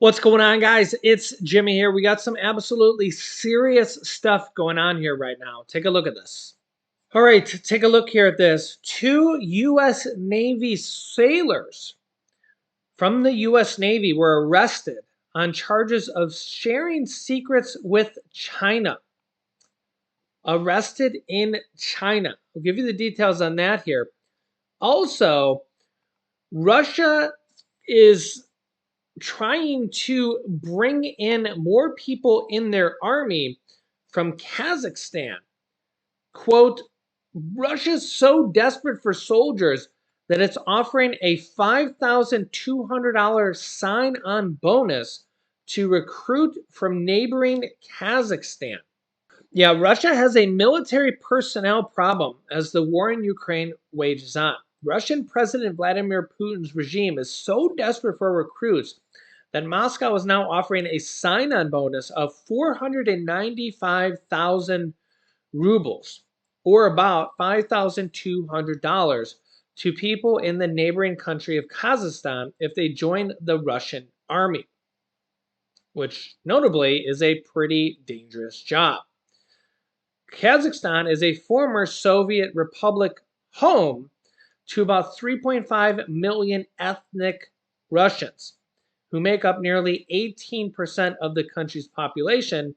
What's going on, guys? It's Jimmy here. We got some absolutely serious stuff going on here right now. Take a look at this. All right, take a look here at this. Two U.S. Navy sailors from the U.S. Navy were arrested on charges of sharing secrets with China. Arrested in China. I'll give you the details on that here. Also, Russia is trying to bring in more people in their army from Kazakhstan. Quote, Russia's so desperate for soldiers that it's offering a $5,200 sign on bonus to recruit from neighboring Kazakhstan. Yeah, Russia has a military personnel problem as the war in Ukraine wages on. Russian President Vladimir Putin's regime is so desperate for recruits that Moscow is now offering a sign-on bonus of 495,000 rubles, or about $5,200, to people in the neighboring country of Kazakhstan if they join the Russian army, which notably is a pretty dangerous job. Kazakhstan is a former Soviet republic home to about 3.5 million ethnic Russians, who make up nearly 18% of the country's population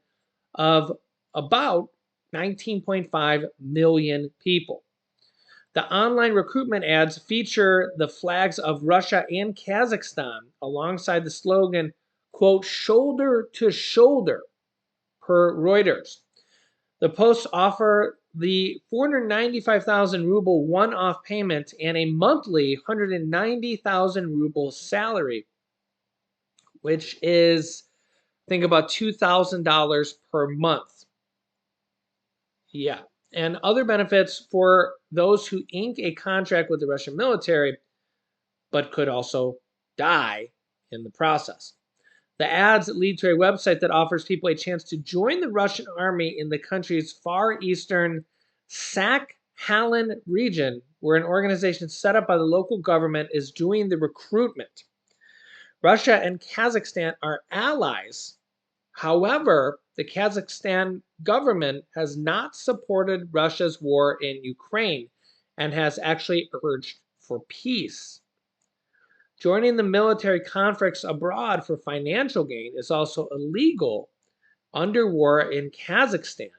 of about 19.5 million people. The online recruitment ads feature the flags of Russia and Kazakhstan alongside the slogan, quote, shoulder to shoulder, per Reuters. The posts offer the 495,000 ruble one-off payment and a monthly 190,000 ruble salary, which is, I think, about $2,000 per month. Yeah. And other benefits for those who ink a contract with the Russian military, but could also die in the process. The ads lead to a website that offers people a chance to join the Russian army in the country's far eastern Sakhalin region, where an organization set up by the local government is doing the recruitment. Russia and Kazakhstan are allies. However, the Kazakhstan government has not supported Russia's war in Ukraine and has actually urged for peace. Joining the military conflicts abroad for financial gain is also illegal under war in Kazakhstan,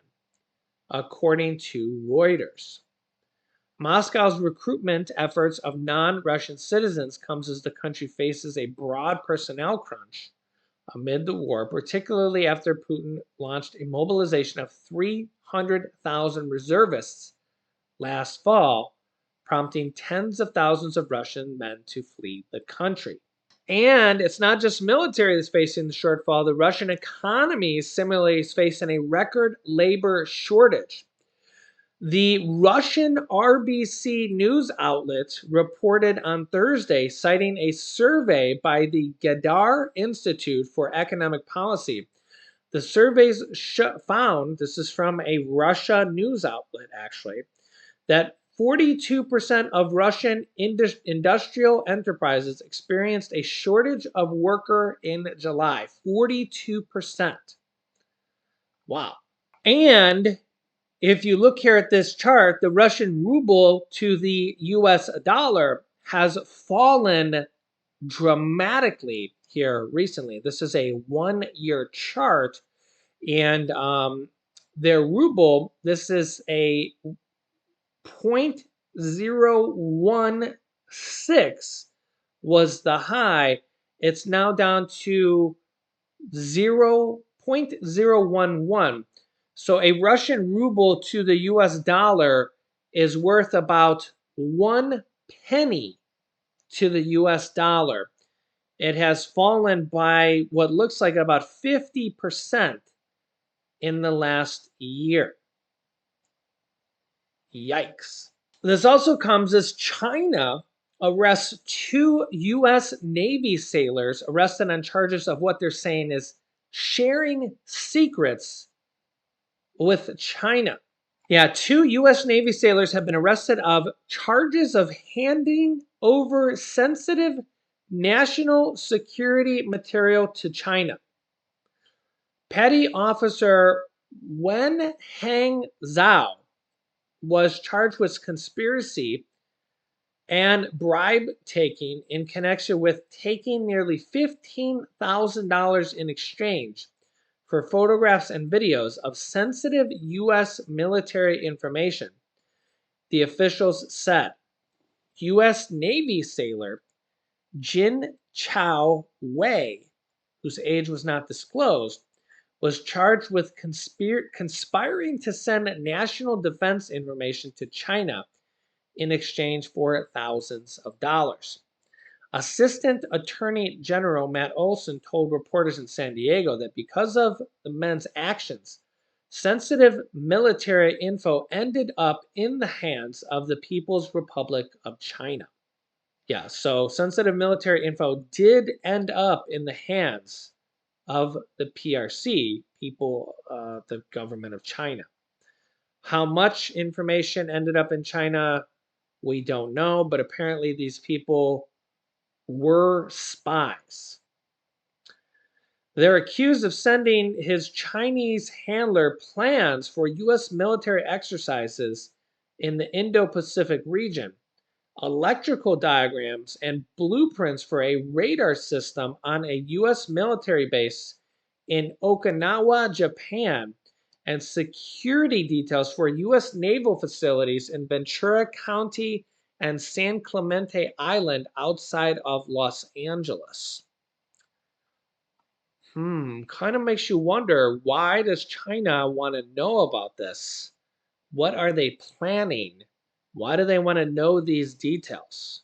according to Reuters. Moscow's recruitment efforts of non-Russian citizens comes as the country faces a broad personnel crunch amid the war, particularly after Putin launched a mobilization of 300,000 reservists last fall, prompting tens of thousands of Russian men to flee the country. And it's not just military that's facing the shortfall. The Russian economy similarly is facing a record labor shortage. The Russian RBC news outlet reported on Thursday, citing a survey by the Gadar Institute for Economic Policy. The surveys found, this is from a Russia news outlet actually, that 42% of Russian industrial enterprises experienced a shortage of worker in July. 42%. Wow. And if you look here at this chart, the Russian ruble to the US dollar has fallen dramatically here recently. This is a 1-year chart, and their ruble, this is a 0.016 was the high. It's now down to 0.011. So a Russian ruble to the US dollar is worth about 1 penny to the US dollar. It has fallen by what looks like about 50% in the last year. Yikes. This also comes as China arrests 2 U.S. Navy sailors arrested on charges of what they're saying is sharing secrets with China. Yeah, 2 U.S. Navy sailors have been arrested of charges of handing over sensitive national security material to China. Petty Officer Wen Hang Zhao was charged with conspiracy and bribe taking in connection with taking nearly $15,000 in exchange for photographs and videos of sensitive U.S. military information. The officials said U.S. Navy sailor Jin Chao Wei, whose age was not disclosed, was charged with conspiring to send national defense information to China in exchange for thousands of dollars. Assistant Attorney General Matt Olson told reporters in San Diego that because of the men's actions, sensitive military info ended up in the hands of the People's Republic of China. Yeah, so sensitive military info did end up in the hands of the PRC, the government of China. How much information ended up in China, we don't know, but apparently these people were spies. They're accused of sending his Chinese handler plans for U.S. military exercises in the Indo-Pacific region, electrical diagrams, and blueprints for a radar system on a U.S. military base in Okinawa, Japan, and security details for U.S. naval facilities in Ventura County and San Clemente Island outside of Los Angeles. Kind of makes you wonder, why does China want to know about this? What are they planning? Why do they want to know these details?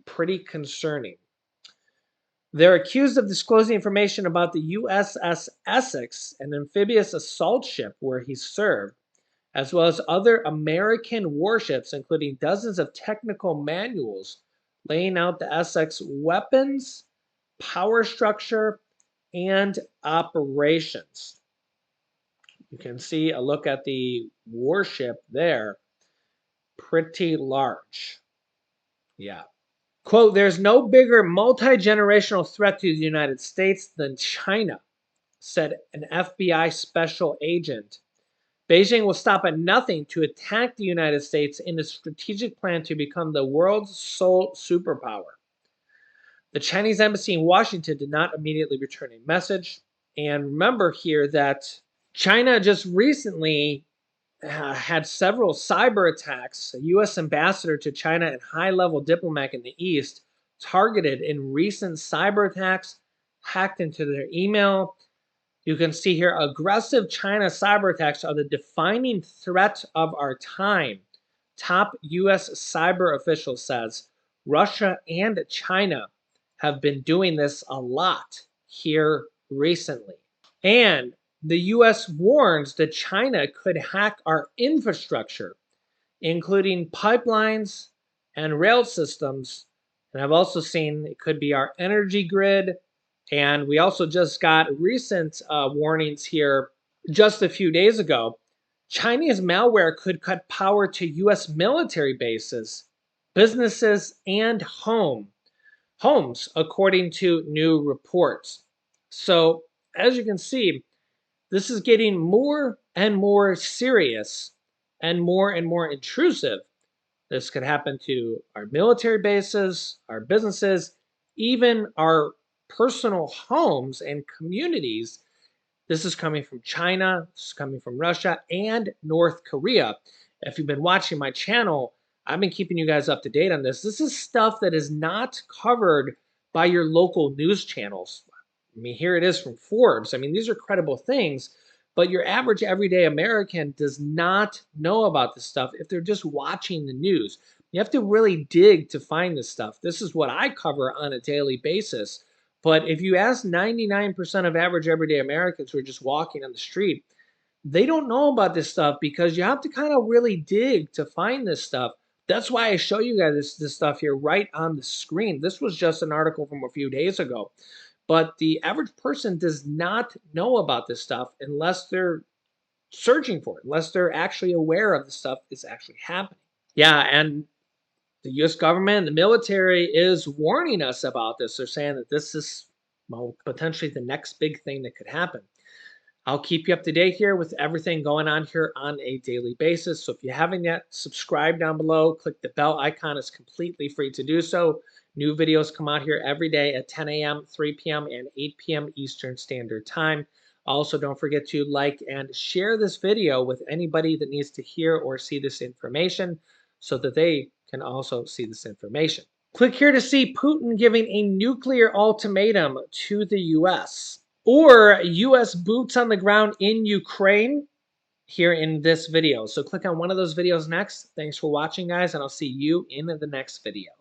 Pretty concerning. They're accused of disclosing information about the USS Essex, an amphibious assault ship where he served, as well as other American warships, including dozens of technical manuals laying out the Essex weapons, power structure, and operations. You can see a look at the warship there. Pretty large. Yeah. Quote, there's no bigger multi-generational threat to the United States than China, said an FBI special agent. Beijing will stop at nothing to attack the United States in its strategic plan to become the world's sole superpower. The Chinese embassy in Washington did not immediately return a message. And remember here that China just recently had several cyber attacks. A U.S. ambassador to China and high-level diplomat in the East targeted in recent cyber attacks, hacked into their email. You can see here, aggressive China cyber attacks are the defining threat of our time. Top U.S. cyber official says Russia and China have been doing this a lot here recently. And the U.S. warns that China could hack our infrastructure, including pipelines and rail systems. And I've also seen it could be our energy grid. And we also just got recent warnings here just a few days ago. Chinese malware could cut power to U.S. military bases, businesses, and homes, according to new reports. So, as you can see, this is getting more and more serious and more intrusive. This could happen to our military bases, our businesses, even our personal homes and communities. This is coming from China, this is coming from Russia, and North Korea. If you've been watching my channel, I've been keeping you guys up to date on this. This is stuff that is not covered by your local news channels. I mean, here it is from Forbes. I mean, these are credible things, but your average everyday American does not know about this stuff if they're just watching the news. You have to really dig to find this stuff. This is what I cover on a daily basis. But if you ask 99% of average everyday Americans who are just walking on the street, they don't know about this stuff because you have to kind of really dig to find this stuff. That's why I show you guys this stuff here right on the screen. This was just an article from a few days ago. But the average person does not know about this stuff unless they're searching for it, unless they're actually aware of the stuff that's actually happening. Yeah, and The U.S. government, the military is warning us about this. They're saying that this is, well, potentially the next big thing that could happen. I'll keep you up to date here with everything going on here on a daily basis. So if you haven't yet, subscribe down below, click the bell icon. It's completely free to do so. New videos come out here every day at 10 a.m., 3 p.m., and 8 p.m. Eastern Standard Time. Also, don't forget to like and share this video with anybody that needs to hear or see this information so that they can also see this information. Click here to see Putin giving a nuclear ultimatum to the U.S. or U.S. boots on the ground in Ukraine here in this video. So click on one of those videos next. Thanks for watching, guys, and I'll see you in the next video.